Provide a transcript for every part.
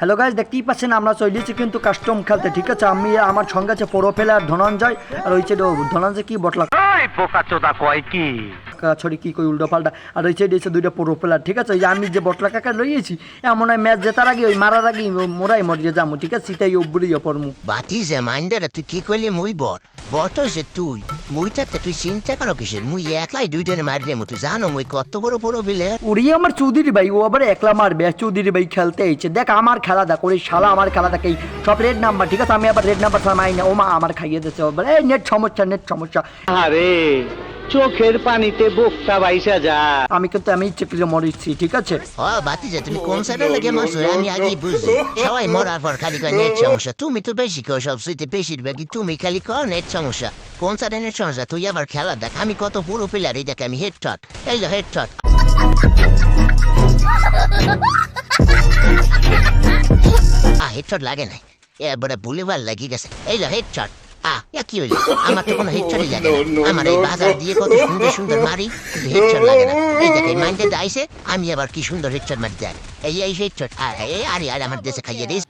Hello guys, দেখতেই পাচ্ছেন আমরা চলেছি কিন্তু কাস্টম খেলতে। ঠিক আছে, আমি আমার সঙ্গে আছে প্রো প্লেয়ার ধনঞ্জয়, আর ওই সাইডে ধনঞ্জয় কি বটলা পোকাচোদা কয় কি ছড়ি কি কই উল্টো পাল্টা, আর ওই সাইডে এসে দুইটা প্রো প্লেয়ার। ঠিক আছে, ওই যে আমি যে বটলা কাকা লইয়েছি এমন হয় ম্যাচ জেতার আগে ওই মারার আগে মোরাই মরিয়ে যাবো। ঠিক আছে, সেটাই অব্বরিয়ে পড়মু। বাতিজে মাইন্ডারে তুই কি করলি মুই বট যে তুই মুইটাতে তুই চিন্তা করো কিসের মুই একলাই দুইজনে মারি দেবো। তুই জানো মুই কত বড় বড় বিলে উড়িয়ে আমার চৌধুরী ভাই, ও আবার একলা মারবে। চৌধুরী ভাই খেলতে এইছে, দেখ আমার খেলা দেখ, ওই শালা আমার খেলা দেখে সব রেড নাম্বার। ঠিক আছে, আমি আবার রেড নাম্বার ছাড়া মাই না, ও মা আমার খাইয়ে দিচ্ছে এই নেট সমস্যা। আরে চোখের পানিতে বোকটা বাইসা যা। আমি কিন্তু আমি ইচ্ছে করে মরিছি। ঠিক আছে, ও বাতিজে তুমি কোন সাইডে লেগে মারছো আমি আগেই বুঝছি। সবাই মরার পর খালি কয় নেট সমস্যা, তুমি তো বেশি কর সব সুইতে বেশিরভাগই তুমি খালি কর নেট সমস্যা। কোন সাইডে নেট সমস্যা? তুই আবার খেলা দেখ, আমি কত পুরো প্লেয়ার এই দেখ, আমি হেডশট, এই যে হেডশট। হেডশট লাগে নাই, এবারে বুলিবার লাগি গেছে, এই যে হেডশট। কি হইল? আমার তো কোনো হেডশটই লাগে না। আমার এই বাজার দিয়ে কত সুন্দর সুন্দর মারি, কিন্তু হেডশট লাগে না। এই দেখে মাইন্ডে দাইছে, আমি আবার কি সুন্দর হেডশট মারি দেয়। এই হেডশট আরে আমার দেশে খাইয়ে দিস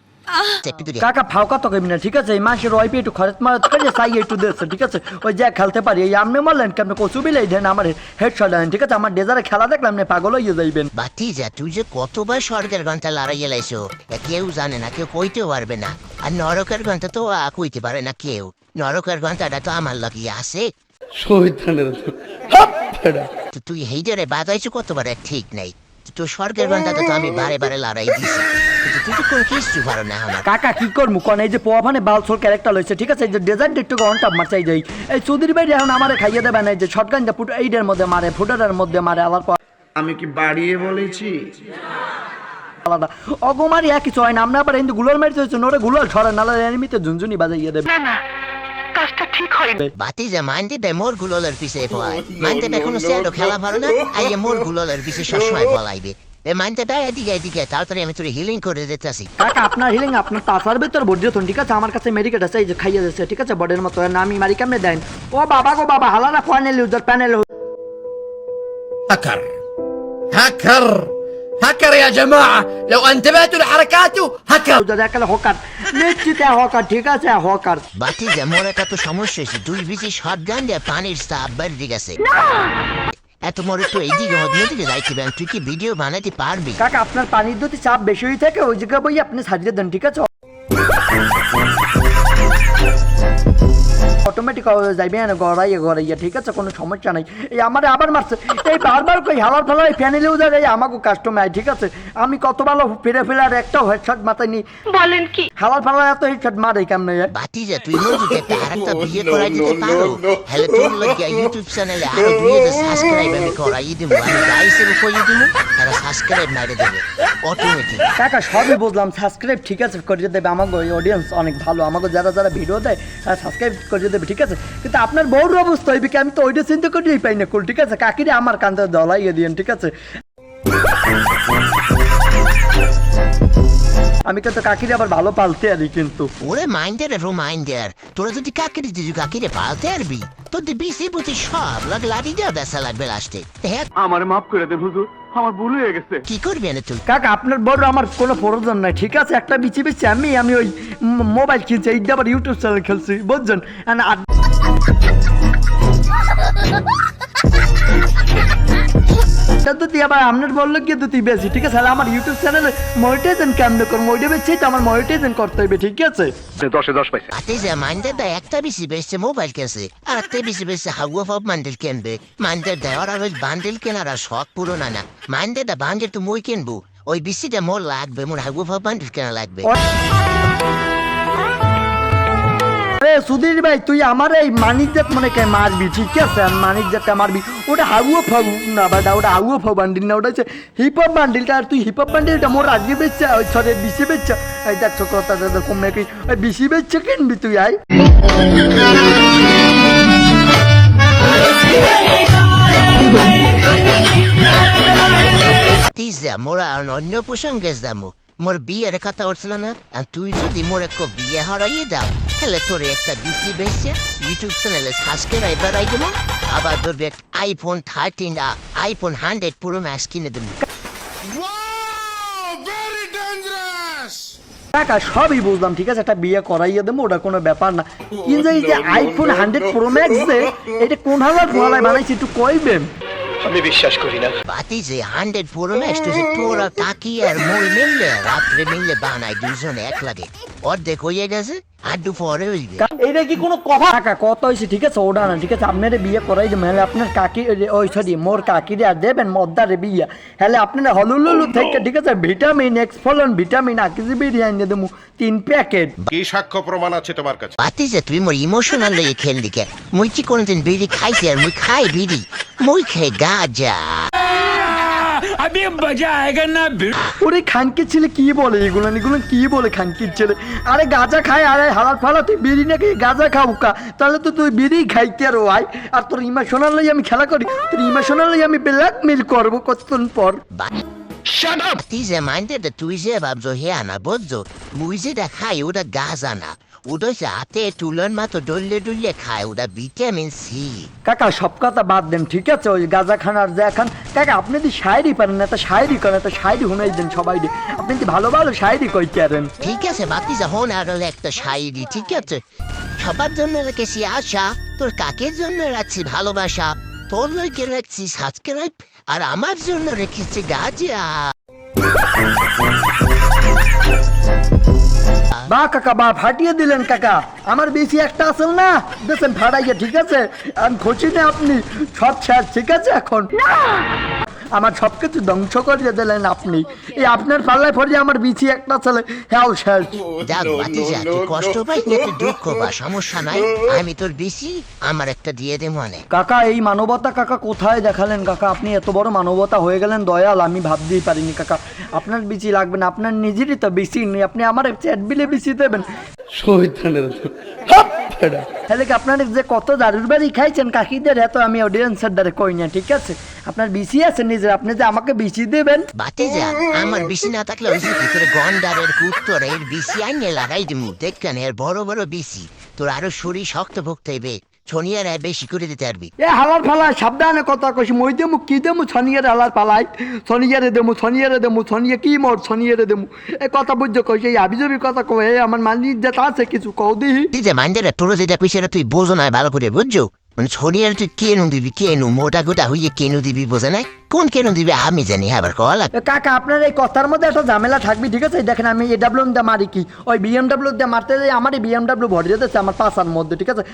কাকা ফাউকা তো কইবি না। ঠিক আছে, এই মাসের ওয়াইপে একটু খরচ মারত করে সাই একটু দিচ্ছে। ঠিক আছে, ওই যা খেলতে পারি এই আপনি মারলেন কেমন কচু বিলাই দেন আমার হেডশট দেন। ঠিক আছে, আমার ডেজারে খেলা দেখলাম না পাগল হয়ে যাইবেন। বাতিজা তুই যে কতবার স্বর্গের ঘন্টা লড়াইয়ে লাইছো কেউ জানে না, কেউ কইতেও পারবে না। আর নরকের ঘন্টা তো কইতে পারে না কেউ। নরকের ঘন্টাটা তো আমার লাগিয়ে আছে। তুই হেইডারে বাজাইছো কতবার ঠিক নেই। তো স্বর্গের ঘন্টাটা তো আমি বারে বারে লড়াই দিছি, কিন্তু তুই তো কোনো কিছু পারো না আমার। কাকা কি করবো কোন, এই যে পোয়াফানে বালসোর ক্যারেক্টার লইছে। ঠিক আছে, এই যে ডেজার্ট একটু অনটা মারচাই যাই। এই চৌধুরী ভাই এখন আমারে খাইয়ে দেবে না, এই যে শটগান যা ফুট এইটার মধ্যে মারে, ফুটারের মধ্যে মারে। আবার আমি কি বাড়িয়ে বলেছি? আলাদা অগমারি একই চয় না। আমরা আবার কিন্তু গুলোর মারতে হচ্ছে, নোরে গুলোর ছড়ে নালা এনিমিতে ঝুনঝুনি বাজাইয়ে দেবে। বাতিজা মাইন্ডে দেয় মোর গুলোলের পিছে পড়ায়। মাইন্ডে এখনো সেটো খেলা ভালো না, আইয়ে মোর গুলোলের পিছে সবসময় পলাইবে। মাইন্ডে দেয় এদিকে তাড়াতাড়ি আমি তোর হিলিং করে দিতেছি। কাকা আপনার হিলিং আপনার তাসার ভেতর বডি দিত। ঠিক আছে, আমার কাছে মেডিকেট আছে, এই যে খাইয়ে দিচ্ছে। ঠিক আছে, বডির মতো না আমি মারি কেমনে দেন। ও বাবা গো বাবা, হালারা প্যানেল ইউজার প্যানেল هكر يا جماعة لو انتبهتوا لحركاته هكر দেখালে হকার নিশ্চিত হকার। ঠিক আছে, হকার। বাতিজা মোর একটা তো সমস্যা হয়েছে, দুই বিচি শটগান দিয়ে পানির চাপ বাড়ি গেছে। এত মোর একটু এইদিকে দিকে যাইতে পারেন, তুই কি ভিডিও বানাতে পারবি? কাকা আপনার পানির যদি চাপ বেশি হয়ে থাকে ওই জায়গায় বই আপনি সাজিয়ে দেন। ঠিক আছে, অটোমেটিক যাইবে না গড়াইয়া। ঠিক আছে, কোনো সমস্যা নাই। এই আমার আবার মারছে এই বারবার কই হালার ফালা এই ফ্যানেলে উদার এই আমাকে কাস্টমার। ঠিক আছে, আমি কত ভালো ফিরে আর একটা হেডশট মাথায় নি বলেন কি হালার ফালা এত হেডশট মারে কেমনে? বাতিজা তুই মোর যদি একটা বিয়ে করাই দিতে পারো, হলে তোর লাগে ইউটিউব চ্যানেলে আরো 2000 সাবস্ক্রাইব আমি করাই দিব। আমি গাইসের কইয়ে দিব, তারা সাবস্ক্রাইব মাইরে দেবে অটোমেটিক। কাকা সবই বুঝলাম, সাবস্ক্রাইব ঠিক আছে করে দেবে। আমাকে অডিয়েন্স অনেক ভালো, আমাকে যারা ভিডিও দেয় তারা সাবস্ক্রাইব করে দেবে। ঠিক আছে, কিন্তু আপনার বউর অবস্থা হইবে কি আমি তো ওইটা চিন্তা করেই পাই না কুল। ঠিক আছে, কাকিরে আমার কান্দে দলাইয়ে দিয়েন। ঠিক আছে, আমি কিন্তু কাকিরে আবার ভালো পালতে আরি কিন্তু। ওরে মাইন্ডের তোরা যদি কাকিরে পালতে আরবি তোদের বেশি বুঝি সব লাড়ি দেওয়া বেসা লাগবে লাস্টে। আমার মাফ করে দেন হুজুর, আমার ভুল হয়ে গেছে। কি করবি না তুই? কাকা আপনার বড় আমার কোনো প্রয়োজন নাই। ঠিক আছে, একটা বিচি আমি ওই মোবাইল কিনছি, এইটা আবার ইউটিউব চ্যানেল খেলছি বুঝছেন। তুই আবার আপনার বললো কি তুই বেশি। ঠিক আছে, আমার ইউটিউব চ্যানেলে মনিটাইজেশন কেমন কর মইটা বেশি তো আমার মনিটাইজেশন করতে হইবে। ঠিক আছে, 10 পাইছে। বাতিজা মাইন্ডের দেয় একটা বেশি বেশি মোবাইল কেনছে, আর একটা বেশি বেশি হাগুয়া ফব বান্ডেল কিনবে। মাইন্ডের দেয় ওরা ওই বান্ডেল কেনার আর শখ পুরো না। মাইন্ডের দা বান্ডেল তো মই কিনবো, ওই বেশিটা মোর লাগবে, মোর হাগুয়া ফব বান্ডেল কেনা লাগবে। সুধীর ভাই তুই আমার এই মানিকজাত মনে কে মারবি? ঠিক আছে, মানিকজাতটা মারবি। ওটা হাগুয়া ফাগু না বাদা, ওটা হাগুয়া ফাউ বান্ডিল না, ওটা হচ্ছে হিপ হপ বান্ডিলটা। আর তুই হিপ হপ বান্ডিলটা মোর আজকে বেচছে, ওই ছড়ে বিশি বেচছে। এই দেখছো কথা কম নাকি ওই বিশি বেচছে কিনবি তুই আয়। মোরা অন্য প্রসঙ্গে যাবো। মোর বিয়ের কথা উঠছিল না, আর তুই যদি মোর এক বিয়ে হারাইয়ে দাও তাহলে তোর একটা বিসি বেসে ইউটিউব চ্যানেলে সাবস্ক্রাইব বাড়াই দেবো। আবার ধরবি একটা iPhone 13 iPhone 100 Pro Max কিনে দেবো। Wow, very dangerous. কাকা সবই বুঝলাম, ঠিক আছে, একটা বিয়ে করাইয়ে দেবো, ওটা কোনো ব্যাপার না। কিন্তু এই যে আইফোন 100 প্রো ম্যাক্স যে এটা কোন হালার ফলায় বানাইছি একটু কইবেন? বাতিজে 100 Pro Max তুই তোরা কাকি আর মই মিললে রাত্রে মিললে বানাই দুজনে এক লাগে অর্ধেক হয়ে গেছে আড্ডু পরে হইবে। এটা কি কোনো কথা? কাকা কত হয়েছে, ঠিক আছে, ওটা না, ঠিক আছে, আপনারা বিয়ে করাই দেবেন, হলে আপনার কাকি ওই সরি মোর কাকিরে আর দেবেন মদ্দারে বিয়ে, হলে আপনারা হলুলুলু থেকে, ঠিক আছে, ভিটামিন এক্সফলন ভিটামিন আকিজি বিরিয়ানি দেবো 3 প্যাকেট। কি সাক্ষ্য প্রমাণ আছে তোমার কাছে? বাতিজে তুই মোর ইমোশনাল লয়ে খেললি কে? মুই কি কোনদিন বিড়ি খাইছি আর মুই খাই বিড়ি? মুই খাই গাঁজা। ওরে খানকির ছেলে কি বলে এগুলো কি বলে খানকির ছেলে? আরে গাঁজা খায়, আরে হালাল ফালা, তুই বিড়ি নাকি গাঁজা খাও কা? তাহলে তো তুই বিড়ি খাইতে আর ভাই, আর তোর ইমোশনাল লই আমি খেলা করি, তোর ইমোশনাল লই আমি ব্ল্যাকমেল করবো কতক্ষণ পর। বাতিজে মাইন্ডে তুই যে ভাবছো হে না বুঝছো, মুই যেটা খাই ওটা গাঁজা না, ওটা হচ্ছে হাতে তুলন মাত্র ডললে ডললে খায়, ওটা ভিটামিন সি। কাকা সব কথা বাদ দেন, ঠিক আছে, ওই গাঁজা খান আর যা খান। কাকা আপনি যদি শায়রি পারেন না, তা শায়রি করেন, তা শায়রি শুনাই দেন সবাই, আপনি কি ভালো ভালো শায়রি কইতে পারেন? ঠিক আছে বাতিজা হন আর হলো একটা শায়রি, ঠিক আছে। সবার জন্য রেখেছি আশা, তোর কাকের জন্য রাখছি ভালোবাসা, তোর লইকে রাখছি সাবস্ক্রাইব, আর আমার জন্য রেখেছি গাঁজা। বা কাকা বা ফাটিয়ে দিলেন কাকা, আমার বেশি একটা আসল না দেখেন ফাটাইয়া, ঠিক আছে, আমি খুশি না, আপনি সব শেষ, ঠিক আছে, এখন আমার সবকিছু ধ্বংস করিয়ে দিলেন আপনি, এই আপনার পাল্লায় পড়ে আমার বিচি একটা ছেলে হ্যাঁ শেষ। যাক বাতিজা তুই কষ্ট পাই না, তুই দুঃখ পা, সমস্যা নাই, আমি তোর বেশি আমার একটা দিয়ে দে মনে। কাকা এই মানবতা কাকা কোথায় দেখালেন কাকা? আপনি এত বড় মানবতা হয়ে গেলেন দয়াল, আমি ভাবতেই পারিনি কাকা। আপনার বিচি লাগবে না, আপনার নিজেরই তো বেশি নেই, আপনি আমার চ্যাট বিলে বেশি দেবেন। তাহলে কি আপনার যে কত দারুর বাড়ি খাইছেন কাকিদের, এত আমি অডিয়েন্সের দ্বারা কই না, ঠিক আছে, আপনার বিসি আছে নিজের, আপনি যে আমাকে বিসি দেবেন। বাতিজা আমার বেশি না থাকলে ওই যে তোর গন্ডারের উত্তরের বেশি আইনে লাগাই দিমু, দেখবেন এর বড় বড় বেশি, তোর আরো শরীর শক্ত ভক্ত হইবে, ছনিয়ার বেশি করে দিতে পারবি। এ হালার ফালায় সাবধানে কথা কইছি, মই দেমু কি দেমু ছনিয়ারে হালার পালাই, ছনিয়ারে দেমু ছনিয়া কি মোর ছনিয়ারে দেমু, এ কথা বুঝছো কইছি, এই আবিজবি কথা কই, এই আমার মানির যেটা আছে কিছু কও দিহি। তুই যে মাইন্ডারে তোর যেটা কইছে তুই বোঝো না ভালো করে বুঝছো, মানে ছনিয়ার তুই কেনু দিবি, কেনু মোটা গোটা হইয়ে কেনু দিবি বোঝে নাই, কোন কেনু দিবি আমি জানি, আবার কলা। কাকা আপনার এই কথার মধ্যে একটা ঝামেলা থাকবে, ঠিক আছে, দেখেন আমি এডাব্লিউ দিয়ে মারি কি, ওই বিএমডাব্লিউ দিয়ে মারতে যাই, আমার এই বিএমডাব্লিউ ভরে যেতেছে আমার পাশার মধ্যে, ঠিক আছে,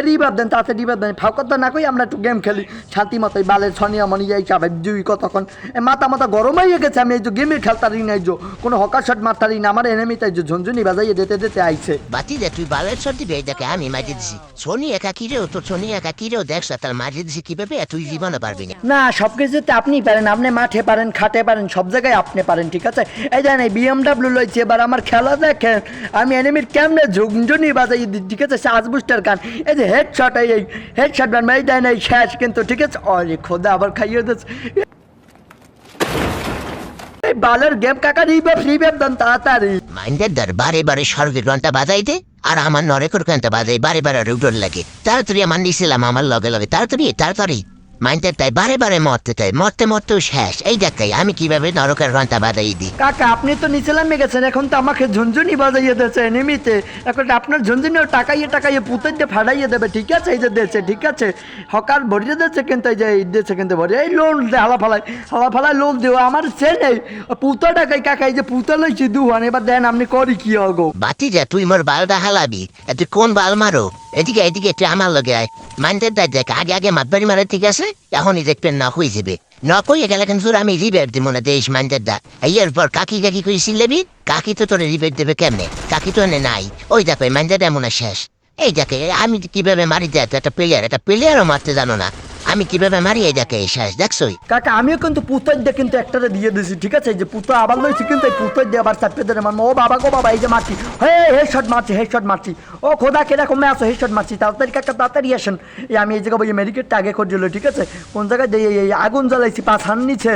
রিভাব দেন তাতে রিভাব দেন, ফাও কথা না কই আমরা একটু গেম খেলি শান্তি মতো, বালের ছনিয়া মনি যাই চাবে জুই কতক্ষণ মাথা মাথা গরম হয়ে গেছে, আমি এই যে গেমের খেলতারি নাই, যে কোনো হকার শট মারতারি না, আমার এনিমি তাই যে ঝুনঝুনি বাজাইয়ে দিতে আইছে। বাতিজা তুই বালের সর্দি বেয়ে দেখে আমি মারি দিছি, ছনি একা কিরেও তোর ছনি একা কিরেও দেখছ, তার মারি দিছি কিভাবে তুই জীবনে পারবি না। না সব কিছুতে আপনি পারেন, আপনি মাঠে পারেন, খাটে পারেন, সব জায়গায় আপনি পারেন, ঠিক আছে, এই জানেন এই বিএমডাব্লিউ লইছে, এবার আমার খেলা দেখেন, আমি এনিমির কেমনে ঝুনঝুনি বাজাইয়ে দিই, ঠিক আছে, সাজ বুস্টার গান, এই যে হেডশট, এই হেডশট বান মাই দেন এই শেষ কিন্তু, ঠিক আছে, অরে খোদা আবার খাইয়ে দিচ্ছে এই বালের গেম কাকা, রিভাইভ দেন তাড়াতাড়ি। মাইন্ডের দর বারে বারে স্বর্গের ঘন্টা বাজাই দে, আর আমার নরেকর ঘন্টা বাজাই বারে বারে রুডর লাগে, তাড়াতাড়ি আমার নিছিলাম আমার লগে লগে, তাড়াতাড়ি মাইন্ডের তাই বারে বারে মরতে মরতেও শেষ, এই দেখাই আমি কিভাবে নরকের ঘন্টা বাজাই দিই। কাকা আপনি তো নিচে নামে গেছেন, এখন তো আমাকে ঝুনঝুনি বাজাইয়ে দিয়েছে এনিমিতে, এখন আপনার ঝুনঝুনিও টাকাইয়ে পুতের দিয়ে ফাটাইয়ে দেবে, ঠিক আছে, এই যে দিয়েছে, ঠিক আছে, হকার ভরিয়ে দিচ্ছে কিন্তু, এই যে দিয়েছে কিন্তু ভরিয়ে, এই লোন দে হালা ফালায় লোন দেওয়া আমার সে নেই, পুতো টাকাই কাকা, এই যে পুতো লইছি দুহান, এবার দেন আপনি করি কি হগো। বাতিজা তুই মোর বালটা হালাবি, তুই কোন বাল মারো, এদিকে তুই আমার লগে আয়, মাইন্ডের দায় দেখ আগে মাতবাড়ি মারে, ঠিক আছে, এখনই দেখবেন না হয়ে যাবে, না কইয়ে গেলে কিন্তু আমি রিবেট দিব না দেশ মাইন্ডের দা, এরপর কাকি করে সিলেবি, কাকি তো তোর রিবেট দেবে কেমনে, কাকি তো এনে নাই, ওই দেখো মাইন্ডের এমন শেষ, এই দেখে আমি কিভাবে মারি দেয়, একটা প্লেয়ারও মারতে জানো না, আমি কিভাবে মারি, এই দেখে শেষ দেখছোই। কাকা আমিও কিন্তু পুতোর দিয়ে কিন্তু একটারে দিয়ে দিয়েছি, ঠিক আছে, এই যে পুতো আবার লইছি কিন্তু, এই পুতোর দিয়ে আবার চাপে ধরে মারবো, ও বাবা গো বাবা, এই যে মারছি, হেডশট মারছি, ও খোদা কিরকম আছো, হেডশট মারছি, তাড়াতাড়ি কাকা তাড়াতাড়ি আসেন, এই আমি এই জায়গায় ওই মেডিকেটটা আগে করছিল, ঠিক আছে, কোন জায়গায় এই আগুন জ্বালাইছি পাছান নিচে,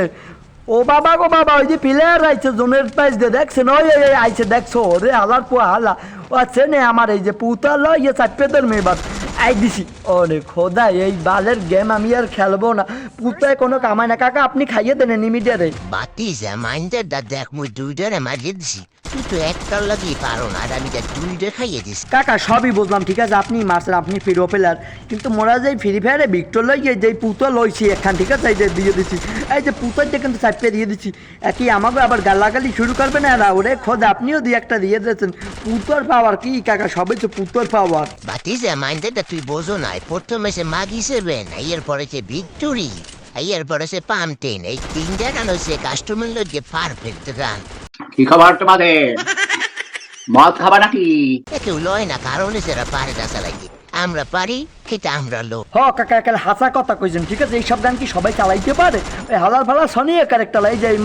ও বাবা গো বাবা, ওই যে প্লেয়ার আইছে জোনের পাইস দিয়ে দেখছেন, ওই আইছে দেখছো, ওরে হালার পুয়া হালা, ও আছে নে আমার এই যে পুতা লইয়ে চাপে ধর মেয়েবার আই দিছি, ওরে খোদা এই বালের গেম আমি আর খেলবো না, পুতায় কোনো কামায় না, কাকা আপনি খাইয়ে দেন নিমিডিয়ারে। বাতিজা মাইন্ডের দা দেখ মুই দুইটারে মারিয়ে দিছি, তুই তো একটার লাগি পারো না আর আমি যা দুইটা খাইয়ে দিস কাকা সবই বুঝলাম ঠিক আছে আপনি মারছেন আপনি ফিরো প্লেয়ার কিন্তু মোরা যে ফ্রি ফায়ারে ভিক্টর লই গিয়ে যেই পুতো লইছি এখান ঠিক আছে এই যে দিয়ে দিচ্ছি এই যে পুতোরটা কিন্তু চাপিয়ে দিয়ে দিচ্ছি একই আমাকে আবার গালাগালি শুরু করবে না না ওরে খোঁজ আপনিও দুই একটা দিয়ে দিয়েছেন পুতোর পাওয়ার কি কাকা সবই তো পুতোর পাওয়ার বাতিজা মাইন্ডেটা তুই বোঝো নাই প্রথমে সে মাগি সেভেন এরপরে সে ভিক্টোরি এরপরে সে পামটেন এই তিনটা গান হচ্ছে কাস্টমার লোকে পারফেক্ট গান কি খবর তোমাদের মদ খাবা নাকি কেউ লয় না কারণ সেরা পারে না চালাইতে আমরা পারি খেতে আমরা লোক হ কাকা একাল হাসা কথা কইছেন ঠিক আছে এইসব গান কি সবাই চালাইতে পারে ওই হালাল ফালাল শনিয়ে ক্যারেক্টার এই যে এই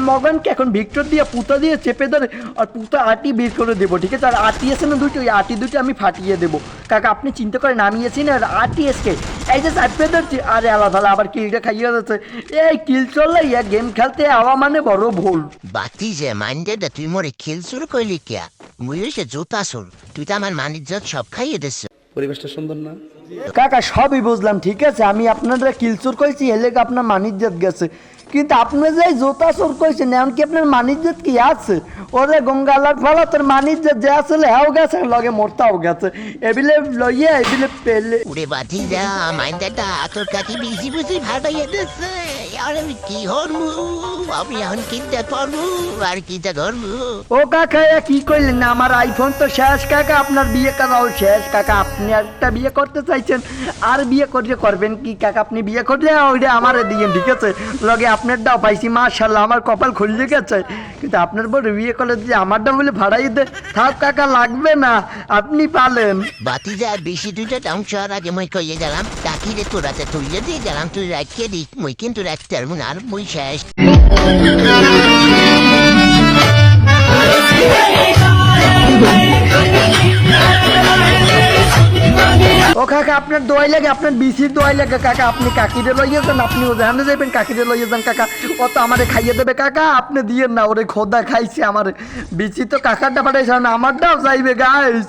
মগানকে এখন ভিক্টর দিয়ে পুতো দিয়ে চেপে ধরে আর পুতো আটি বের করে দেবো ঠিক আছে আর আটি এসে না দুটো ওই আটি দুটো আমি ফাটিয়ে দেবো কাকা আপনি চিন্তা করে নামিয়েছি না আটি এসকে এই যে চাপে ধরছি আরে আলাদা ভালো আবার কিলটা খাইয়ে যাচ্ছে এই কিল চললে গেম খেলতে আওয়া মানে বড় ভুল বাতিজা মাইন্ডেটা তুই মরে খেল শুরু করলি কিয়া মুই সে জোতা সুর তুই তো আমার মানিজ্জত সব খাইয়ে দিস পরিবেশটা সুন্দর না? কাকা সবই বুঝলাম ঠিক আছে আমি আপনারা কিলচোর কইছি এলে আপনার মানিজ্জত গেছে কিন্তু আপনি যে জোতা চোর কইছেন এমন কি আপনার মানিজ্জত কি আছে ওরে গঙ্গালার ফলা তোর মানিজ্জত যে আসলে হ্যাও গেছে লগে মরতাও গেছে এবিলে লইয়া এবিলে পেলে উড়ে বাতিজা মাইন্ডেটা তোর কাছে বেশি বুঝি ভাবাইয়ে দিচ্ছে আর আমি কি হরমু আমি এখন কিনতে পারবো আর কিটা ধরবো ও কাকা এ কি কইলেন না আমার আইফোন তো শেষ কাকা আপনার বিয়ে করাও শেষ কাকা আপনি একটা বিয়ে করতে চাইছেন আর বিয়ে করতে করবেন কি কাকা আপনি বিয়ে করলে ওইটা আমার দিয়ে ঠিক আছে লগে আপনারটাও পাইছি মাশাআল্লাহ আমার কপাল খুললে গেছে কিন্তু আপনার বড় বিয়ে করলে যে আমারটা বলে ভাড়াই দে থাক কাকা লাগবে না আপনি পালেন বাতিজা বেশি দুইটা টাউন শহর আগে মই কইয়ে গেলাম তাকিরে তোরাতে তুইয়ে দিয়ে গেলাম তুই রাখিয়ে দিস মই কিন্তু রাখতে পারবো না আর মই শেষ ও কাকা আপনার দোয়াই লাগে আপনার বিসির দোয়াই লাগে কাকা আপনি কাকিরে লইয়ে যান আপনি ও জাহানে যাবেন কাকিরে লইয়ে যান কাকা ও তো আমারে খাইয়ে দেবে কাকা আপনি দিয়েন না ওরে খোদা খাইছে আমার বিসি তো কাকারটা পাঠাইছে না আমারটাও চাইবে গাইস